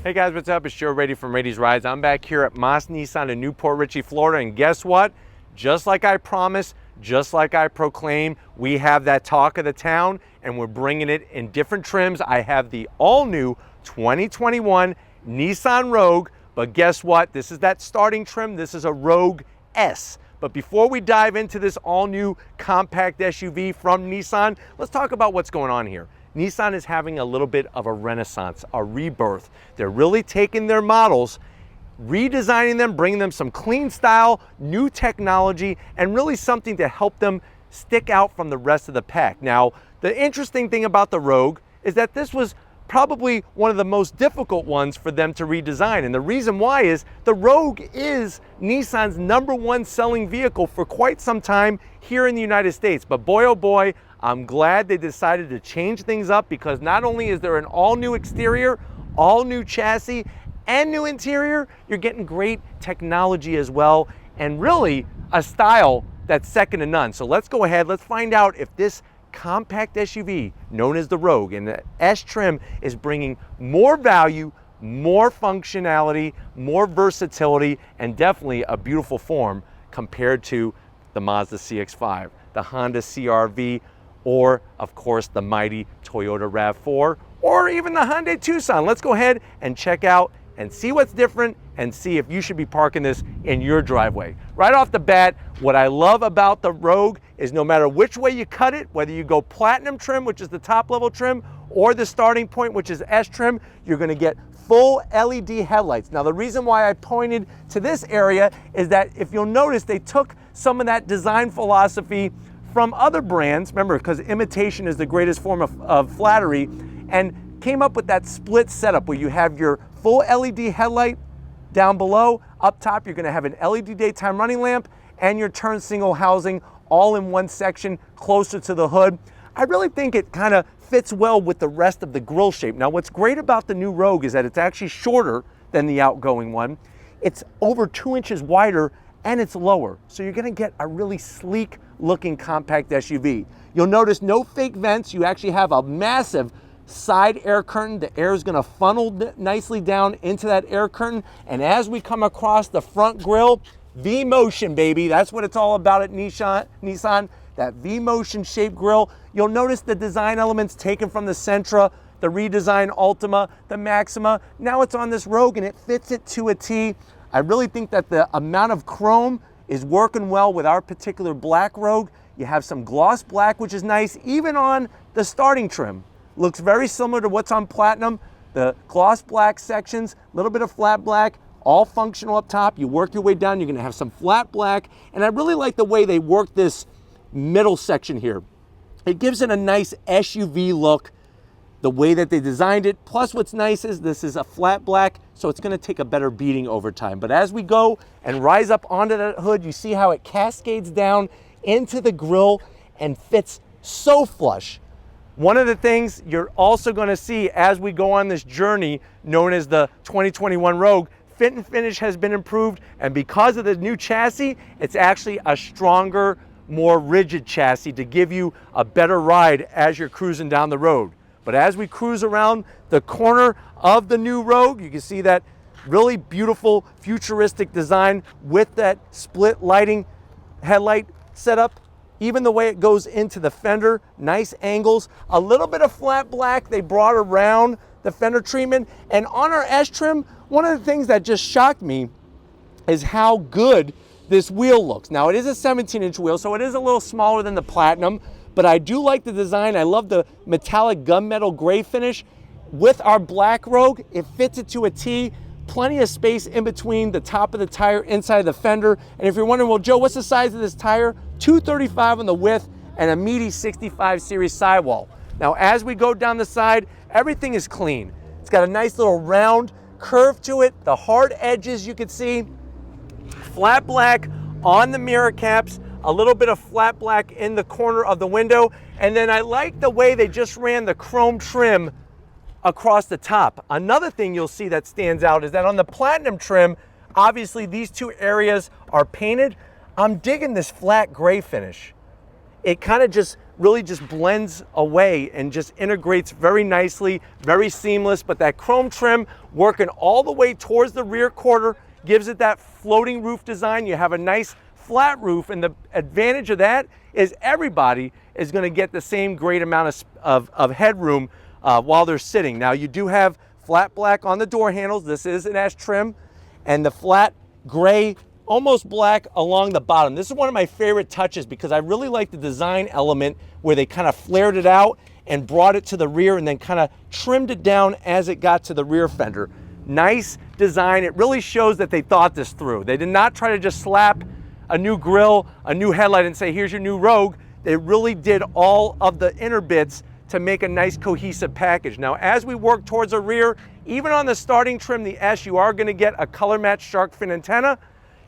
Hey guys, what's up? It's Joe Rady from Rady's Rides. I'm back here at Moss Nissan in Newport Richey, Florida, and guess what? Just like I promised, just like I proclaimed, we have that talk of the town, and we're bringing it in different trims. I have the all-new 2021 Nissan Rogue, but guess what? This is that starting trim. This is a Rogue S. But before we dive into this all-new compact SUV from Nissan, let's talk about what's going on here. Nissan is having a little bit of a renaissance, a rebirth. They're really taking their models, redesigning them, bringing them some clean style, new technology, and really something to help them stick out from the rest of the pack. Now, the interesting thing about the Rogue is that this was probably one of the most difficult ones for them to redesign. And the reason why is the Rogue is Nissan's #1 selling vehicle for quite some time here in the United States. But boy, oh boy, I'm glad they decided to change things up, because not only is there an all-new exterior, all-new chassis, and new interior, you're getting great technology as well, and really a style that's second to none. So let's go ahead, let's find out if this compact SUV known as the Rogue and the S trim is bringing more value, more functionality, more versatility, and definitely a beautiful form compared to the Mazda CX-5, the Honda CR-V, or of course the mighty Toyota RAV4, or even the Hyundai Tucson. Let's go ahead and check out and see what's different and see if you should be parking this in your driveway. Right off the bat, what I love about the Rogue is no matter which way you cut it, whether you go platinum trim, which is the top level trim, or the starting point, which is S trim, you're gonna get full LED headlights. Now, the reason why I pointed to this area is that if you'll notice, they took some of that design philosophy from other brands, remember, because imitation is the greatest form of flattery, and came up with that split setup where you have your full LED headlight down below. Up top, you're gonna have an LED daytime running lamp and your turn signal housing all in one section closer to the hood. I really think it kind of fits well with the rest of the grille shape. Now, what's great about the new Rogue is that it's actually shorter than the outgoing one. It's over 2 inches wider and it's lower. So you're gonna get a really sleek looking compact SUV. You'll notice no fake vents. You actually have a massive side air curtain. The air is gonna funnel nicely down into that air curtain. And as we come across the front grille, V-motion, baby. That's what it's all about at Nissan, that V-motion shaped grille. You'll notice the design elements taken from the Sentra, the redesigned Ultima, the Maxima. Now it's on this Rogue and it fits it to a T. I really think that the amount of chrome is working well with our particular black Rogue. You have some gloss black, which is nice, even on the starting trim. Looks very similar to what's on Platinum. The gloss black sections, a little bit of flat black, all functional up top. You work your way down, you're gonna have some flat black. And I really like the way they work this middle section here. It gives it a nice SUV look, the way that they designed it. Plus what's nice is this is a flat black, so it's gonna take a better beating over time. But as we go and rise up onto that hood, you see how it cascades down into the grille and fits so flush. One of the things you're also gonna see as we go on this journey known as the 2021 Rogue, fit and finish has been improved, and because of the new chassis, it's actually a stronger, more rigid chassis to give you a better ride as you're cruising down the road. But as we cruise around the corner of the new Rogue, you can see that really beautiful futuristic design with that split lighting headlight setup. Even the way it goes into the fender, nice angles, a little bit of flat black they brought around the fender treatment. And on our S trim, one of the things that just shocked me is how good this wheel looks. Now, it is a 17-inch wheel, so it is a little smaller than the Platinum, but I do like the design. I love the metallic gunmetal gray finish. With our black Rogue, it fits it to a T. Plenty of space in between the top of the tire, inside the fender. And if you're wondering, well, Joe, what's the size of this tire? 235 on the width and a meaty 65 series sidewall. Now, as we go down the side, everything is clean. It's got a nice little round curve to it. The hard edges you can see, flat black on the mirror caps, a little bit of flat black in the corner of the window. And then I like the way they just ran the chrome trim across the top. Another thing you'll see that stands out is that on the Platinum trim, obviously these two areas are painted. I'm digging this flat gray finish. It kind of just really just blends away and just integrates very nicely, very seamless. But that chrome trim working all the way towards the rear quarter gives it that floating roof design. You have a nice flat roof, and the advantage of that is everybody is going to get the same great amount of headroom while they're sitting. Now, you do have flat black on the door handles. This is an S trim, and the flat gray, almost black along the bottom. This is one of my favorite touches because I really like the design element where they kind of flared it out and brought it to the rear and then kind of trimmed it down as it got to the rear fender. Nice design. It really shows that they thought this through. They did not try to just slap a new grille, a new headlight, and say, here's your new Rogue. They really did all of the inner bits to make a nice cohesive package. Now, as we work towards the rear, even on the starting trim, the S, you are gonna get a color match shark fin antenna.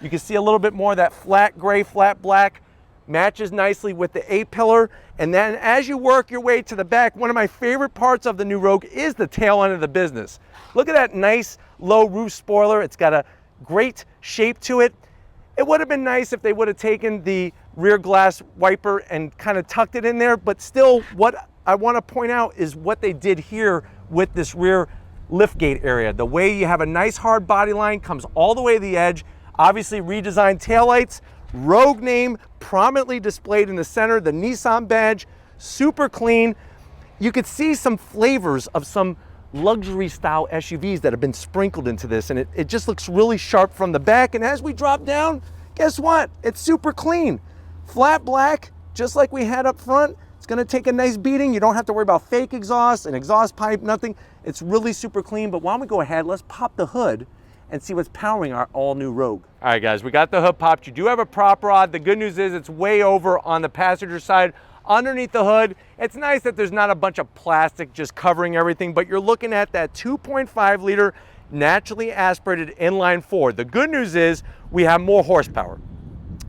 You can see a little bit more of that flat gray, flat black, matches nicely with the A-pillar. And then as you work your way to the back, one of my favorite parts of the new Rogue is the tail end of the business. Look at that nice low roof spoiler. It's got a great shape to it. It would have been nice if they would have taken the rear glass wiper and kind of tucked it in there, but still what I want to point out is what they did here with this rear liftgate area. The way you have a nice hard body line, comes all the way to the edge, obviously redesigned taillights, Rogue name prominently displayed in the center, the Nissan badge, super clean. You could see some flavors of some luxury style SUVs that have been sprinkled into this, and it just looks really sharp from the back. And as we drop down, guess what? It's super clean. Flat black, just like we had up front. It's gonna take a nice beating. You don't have to worry about fake exhaust, an exhaust pipe, nothing. It's really super clean. But why don't we go ahead, let's pop the hood and see what's powering our all-new Rogue. All right, guys, we got the hood popped. You do have a prop rod. The good news is it's way over on the passenger side. Underneath the hood, it's nice that there's not a bunch of plastic just covering everything, but you're looking at that 2.5 liter naturally aspirated inline four. The good news is we have more horsepower.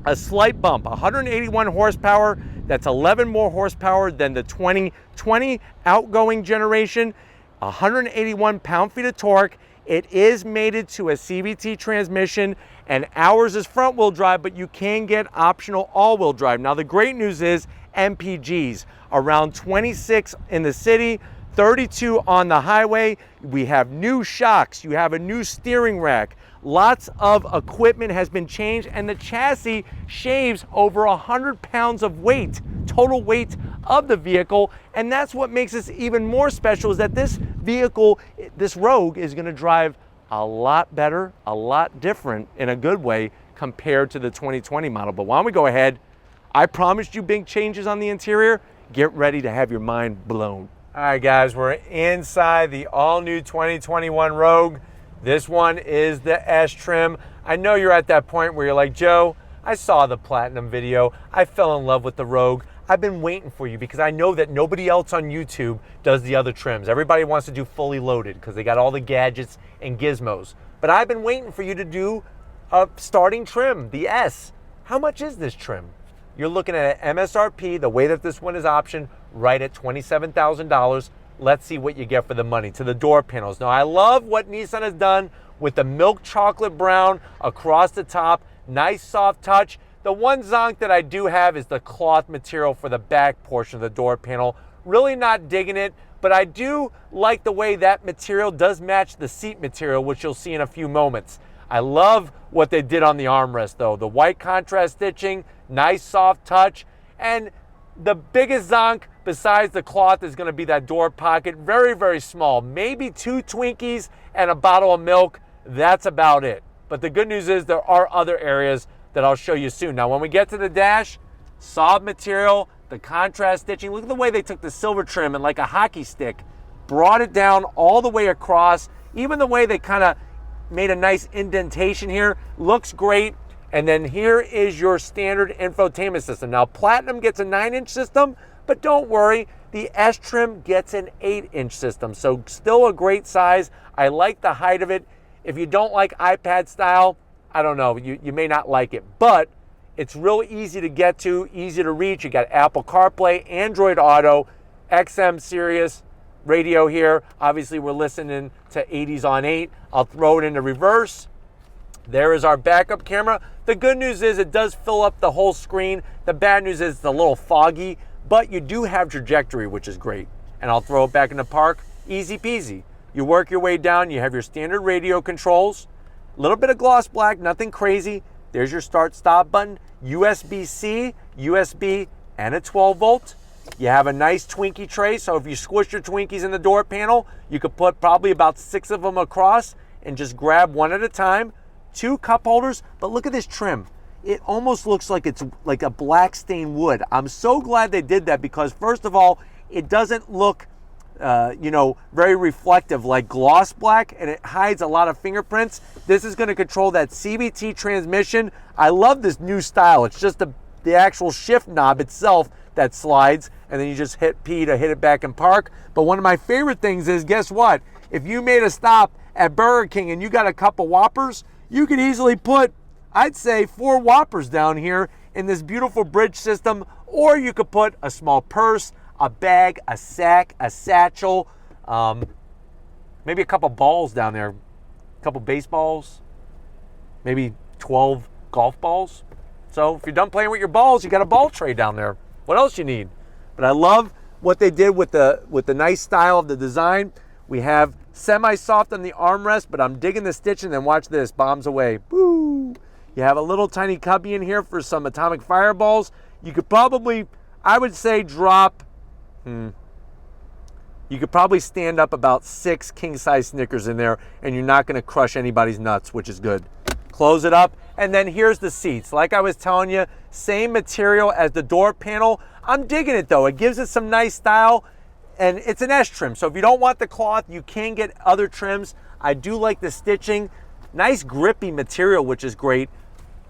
A slight bump, 181 horsepower. That's 11 more horsepower than the 2020 outgoing generation. 181 pound-feet of torque. It is mated to a CVT transmission, and ours is front-wheel drive, but you can get optional all-wheel drive. Now, the great news is MPGs, around 26 in the city, 32 on the highway. We have new shocks. You have a new steering rack. Lots of equipment has been changed, and the chassis shaves over 100 pounds of weight, total weight of the vehicle. And that's what makes this even more special, is that this vehicle, this Rogue, is going to drive a lot better, a lot different in a good way compared to the 2020 model. But why don't we go ahead? I promised you big changes on the interior. Get ready to have your mind blown. All right, guys, we're inside the all-new 2021 Rogue. This one is the S trim. I know you're at that point where you're like, Joe, I saw the Platinum video. I fell in love with the Rogue. I've been waiting for you because I know that nobody else on YouTube does the other trims. Everybody wants to do fully loaded because they got all the gadgets and gizmos. But I've been waiting for you to do a starting trim, the S. How much is this trim? You're looking at an MSRP, the way that this one is optioned, right at $27,000. Let's see what you get for the money. To the door panels. Now, I love what Nissan has done with the milk chocolate brown across the top. Nice soft touch. The one zonk that I do have is the cloth material for the back portion of the door panel. Really not digging it, but I do like the way that material does match the seat material, which you'll see in a few moments. I love what they did on the armrest, though. The white contrast stitching, nice soft touch, and the biggest zonk besides the cloth is going to be that door pocket. Very, very small. Maybe 2 Twinkies and a bottle of milk. That's about it. But the good news is there are other areas that I'll show you soon. Now, when we get to the dash, soft material, the contrast stitching. Look at the way they took the silver trim and like a hockey stick, brought it down all the way across. Even the way they kind of made a nice indentation here. Looks great. And then here is your standard infotainment system. Now, Platinum gets a 9-inch system, but don't worry, the S trim gets an 8-inch system. So still a great size. I like the height of it. If you don't like iPad style, I don't know, you may not like it, but it's real easy to get to, easy to reach. You got Apple CarPlay, Android Auto, XM Sirius radio here. Obviously, we're listening to 80s on 8. I'll throw it into reverse. There is our backup camera. The good news is it does fill up the whole screen. The bad news is it's a little foggy, but you do have trajectory, which is great. And I'll throw it back in the park, easy peasy. You work your way down, you have your standard radio controls, a little bit of gloss black, nothing crazy. There's your start stop button, USB-C, USB, and a 12 volt. You have a nice Twinkie tray, so if you squish your Twinkies in the door panel, you could put probably about 6 of them across and just grab one at a time. 2 cup holders, but look at this trim. It almost looks like it's like a black stained wood. I'm so glad they did that because first of all, it doesn't look very reflective like gloss black, and it hides a lot of fingerprints. This is going to control that CVT transmission. I love this new style. It's just the actual shift knob itself that slides, and then you just hit P to hit it back in park. But one of my favorite things is, guess what? If you made a stop at Burger King and you got a couple Whoppers, you could easily put, I'd say, 4 Whoppers down here in this beautiful bridge system, or you could put a small purse, a bag, a sack, a satchel, maybe a couple balls down there, a couple baseballs, maybe 12 golf balls. So if you're done playing with your balls, you got a ball tray down there. What else you need? But I love what they did with the nice style of the design. We have semi-soft on the armrest, but I'm digging the stitching, and watch this, bombs away. Boo! You have a little tiny cubby in here for some atomic fireballs. You could probably, I would say, drop, you could probably stand up about 6 king-size Snickers in there, and you're not gonna crush anybody's nuts, which is good. Close it up, and then here's the seats. Like I was telling you, same material as the door panel. I'm digging it though. It gives it some nice style, and it's an S trim. So if you don't want the cloth, you can get other trims. I do like the stitching. Nice grippy material, which is great.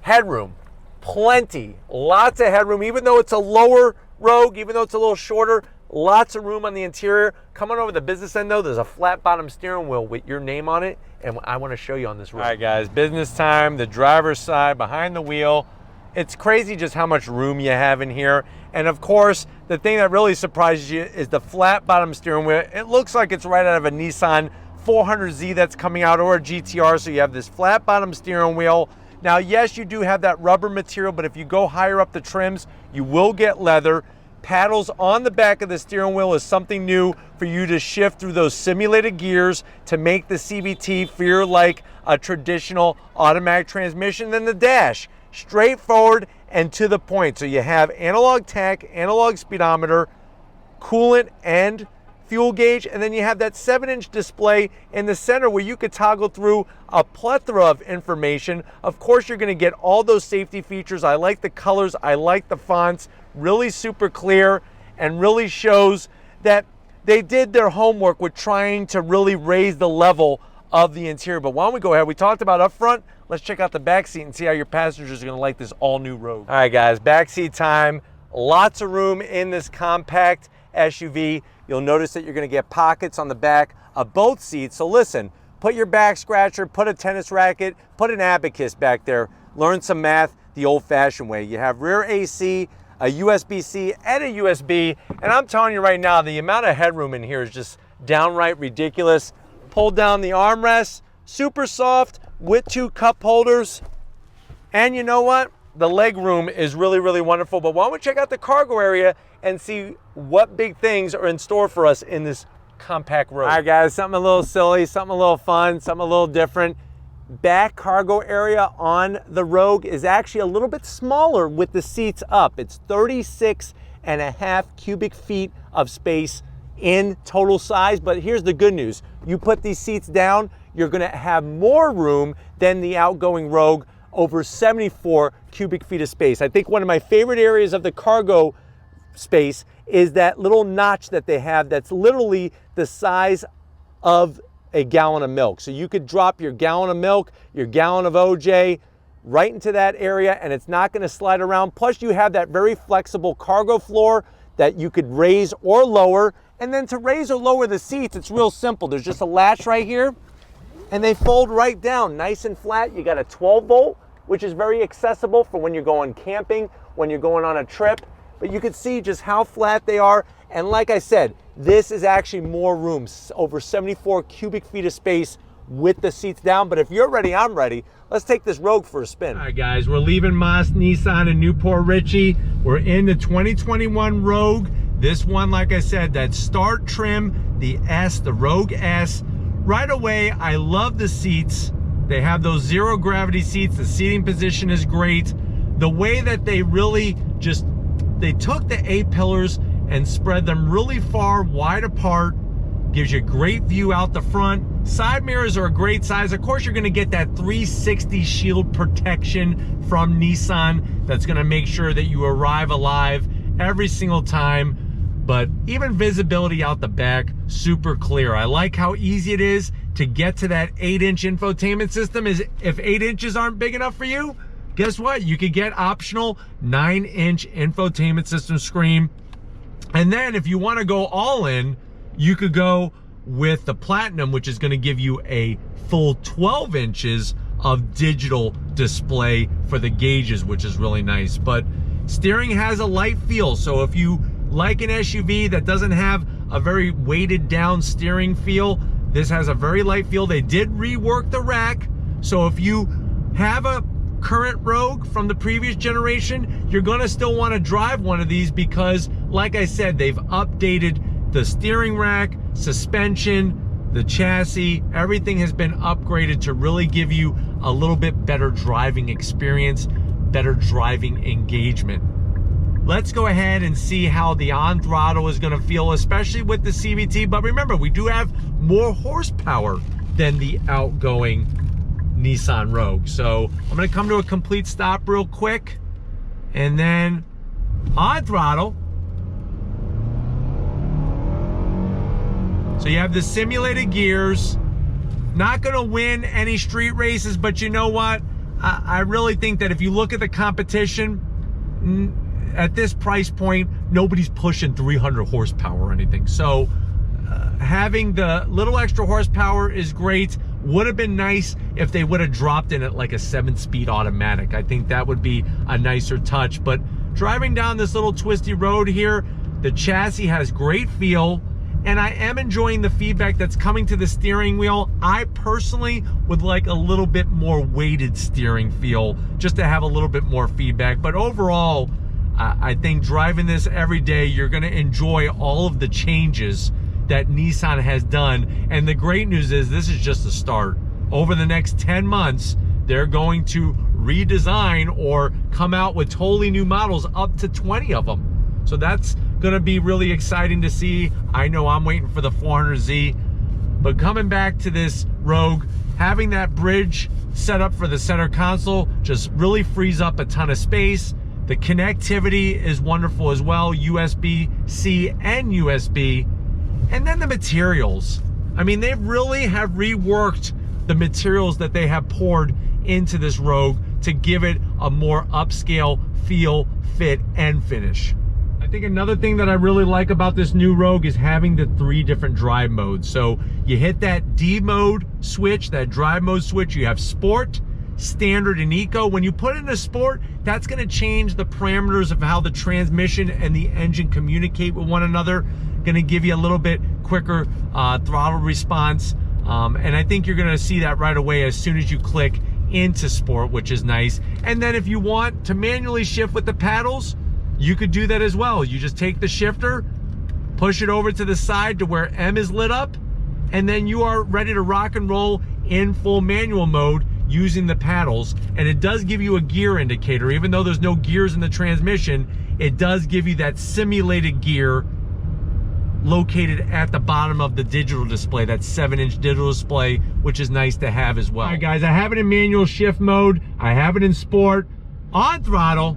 Headroom, plenty, lots of headroom. Even though it's a lower Rogue, even though it's a little shorter, lots of room on the interior. Coming over the business end though, there's a flat bottom steering wheel with your name on it, and I want to show you on this Rogue. All right guys, business time, the driver's side, behind the wheel. It's crazy just how much room you have in here. And of course, the thing that really surprises you is the flat bottom steering wheel. It looks like it's right out of a Nissan 400Z that's coming out, or a GTR, so you have this flat bottom steering wheel. Now, yes, you do have that rubber material, but if you go higher up the trims, you will get leather. Paddles on the back of the steering wheel is something new for you to shift through those simulated gears to make the CVT feel like a traditional automatic transmission. Then the dash, straightforward and to the point. So you have analog tach, analog speedometer, coolant, and fuel gauge, and then you have that 7-inch display in the center where you could toggle through a plethora of information. Of course, you're going to get all those safety features. I like the colors, I like the fonts, really super clear, and really shows that they did their homework with trying to really raise the level of the interior. But why don't we go ahead? We talked about up front. Let's check out the back seat and see how your passengers are going to like this all new Rogue. All right, guys, back seat time. Lots of room in this compact SUV. You'll notice that you're going to get pockets on the back of both seats. So listen, put your back scratcher, put a tennis racket, put an abacus back there. Learn some math the old-fashioned way. You have rear AC, a USB-C, and a USB. And I'm telling you right now, the amount of headroom in here is just downright ridiculous. Pull down the armrest, super soft with 2 cup holders. And you know what? The leg room is really, really wonderful. But why don't we check out the cargo area and see what big things are in store for us in this compact Rogue. All right, guys, something a little silly, something a little fun, something a little different. Back cargo area on the Rogue is actually a little bit smaller with the seats up. It's 36.5 cubic feet of space in total size. But here's the good news. You put these seats down, you're gonna have more room than the outgoing Rogue, over 74 cubic feet of space. I think one of my favorite areas of the cargo space is that little notch that they have that's literally the size of a gallon of milk. So you could drop your gallon of milk, your gallon of OJ right into that area, and it's not going to slide around. Plus you have that very flexible cargo floor that you could raise or lower. And then to raise or lower the seats, it's real simple. There's just a latch right here, and they fold right down nice and flat. You got a 12 volt, which is very accessible for when you're going camping, when you're going on a trip. But you can see just how flat they are. And like I said, this is actually more room, over 74 cubic feet of space with the seats down. But if you're ready, I'm ready. Let's take this Rogue for a spin. All right, guys, we're leaving Moss Nissan in New Port Richey. We're in the 2021 Rogue. This one, like I said, that start trim, the S, the Rogue S. Right away, I love the seats. They have those zero gravity seats. The seating position is great. The way that they really they took the A-pillars and spread them really far, wide apart. Gives you a great view out the front. Side mirrors are a great size. Of course, you're gonna get that 360 shield protection from Nissan. That's gonna make sure that you arrive alive every single time. But even visibility out the back, super clear. I like how easy it is to get to that 8-inch infotainment system. If 8 inches aren't big enough for you, guess what? You could get optional 9-inch infotainment system screen. And then if you want to go all in, you could go with the Platinum, which is going to give you a full 12 inches of digital display for the gauges, which is really nice. But steering has a light feel, so if you like an SUV that doesn't have a very weighted down steering feel, this has a very light feel. They did rework the rack, so if you have a current Rogue from the previous generation, you're gonna still wanna drive one of these because, like I said, they've updated the steering rack, suspension, the chassis, everything has been upgraded to really give you a little bit better driving experience, better driving engagement. Let's go ahead and see how the on throttle is going to feel, especially with the CVT. But remember, we do have more horsepower than the outgoing Nissan Rogue. So I'm going to come to a complete stop real quick, and then on throttle. So you have the simulated gears. Not going to win any street races, but you know what? I really think that if you look at the competition, at this price point, nobody's pushing 300 horsepower or anything. So having the little extra horsepower is great. Would have been nice if they would have dropped in at like a 7-speed automatic. I think that would be a nicer touch. But driving down this little twisty road here, the chassis has great feel, and I am enjoying the feedback that's coming to the steering wheel. I personally would like a little bit more weighted steering feel, just to have a little bit more feedback. But overall, I think driving this every day, you're gonna enjoy all of the changes that Nissan has done. And the great news is this is just the start. Over the next 10 months, they're going to redesign or come out with totally new models, up to 20 of them. So that's gonna be really exciting to see. I know I'm waiting for the 400Z. But coming back to this Rogue, having that bridge set up for the center console just really frees up a ton of space. The connectivity is wonderful as well, USB-C and USB. And then the materials. I mean, they really have reworked the materials that they have poured into this Rogue to give it a more upscale feel, fit, and finish. I think another thing that I really like about this new Rogue is having the 3 different drive modes. So you hit that D mode switch, that drive mode switch, you have Sport, Standard, and Eco. When you put in a Sport, that's going to change the parameters of how the transmission and the engine communicate with one another. Going to give you a little bit quicker throttle response, and I think you're going to see that right away as soon as you click into Sport, which is nice. And then if you want to manually shift with the paddles, you could do that as well. You just take the shifter, push it over to the side to where M is lit up, and then you are ready to rock and roll in full manual mode using the paddles. And it does give you a gear indicator. Even though there's no gears in the transmission, it does give you that simulated gear located at the bottom of the digital display, that 7-inch digital display, which is nice to have as well. All right, guys, I have it in manual shift mode. I have it in Sport. On throttle,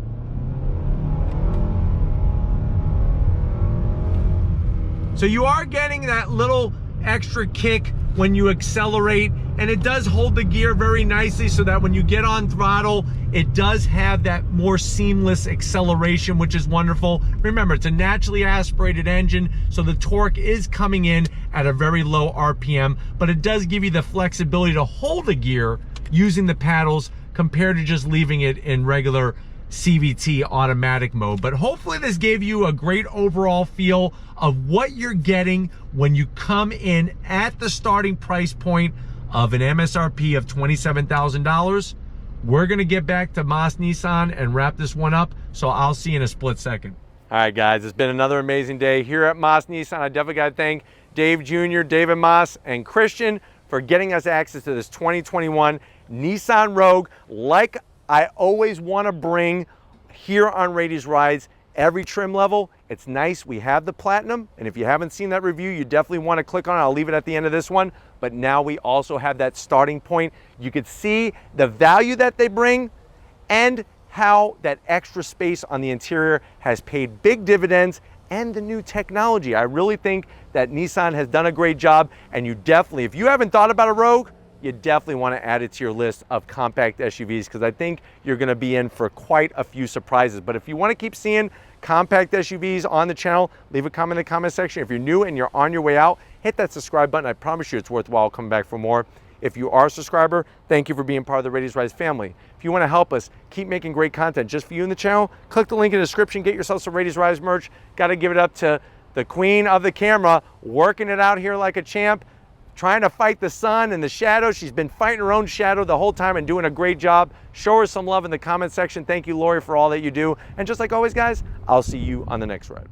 so you are getting that little extra kick when you accelerate, and it does hold the gear very nicely so that when you get on throttle, it does have that more seamless acceleration, which is wonderful. Remember, it's a naturally aspirated engine, so the torque is coming in at a very low RPM, but it does give you the flexibility to hold the gear using the paddles compared to just leaving it in regular CVT automatic mode. But hopefully this gave you a great overall feel of what you're getting when you come in at the starting price point of an MSRP of $27,000. We're gonna get back to Moss Nissan and wrap this one up, so I'll see you in a split second. All right, guys, it's been another amazing day here at Moss Nissan. I definitely gotta thank Dave Jr., David Moss, and Christian for getting us access to this 2021 Nissan Rogue. Like I always wanna bring here on Rady's Rides, every trim level. It's nice, we have the Platinum, and if you haven't seen that review, you definitely wanna click on it. I'll leave it at the end of this one, but now we also have that starting point. You could see the value that they bring and how that extra space on the interior has paid big dividends, and the new technology. I really think that Nissan has done a great job, and you definitely, if you haven't thought about a Rogue, you definitely want to add it to your list of compact SUVs, because I think you're going to be in for quite a few surprises. But if you want to keep seeing compact SUVs on the channel, leave a comment in the comment section. If you're new and you're on your way out, hit that subscribe button. I promise you it's worthwhile coming back for more. If you are a subscriber, thank you for being part of the Rady's Rides family. If you want to help us keep making great content just for you in the channel, click the link in the description, get yourself some Rady's Rides merch. Got to give it up to the queen of the camera, working it out here like a champ, trying to fight the sun and the shadow. She's been fighting her own shadow the whole time and doing a great job. Show her some love in the comment section. Thank you, Lori, for all that you do. And just like always, guys, I'll see you on the next ride.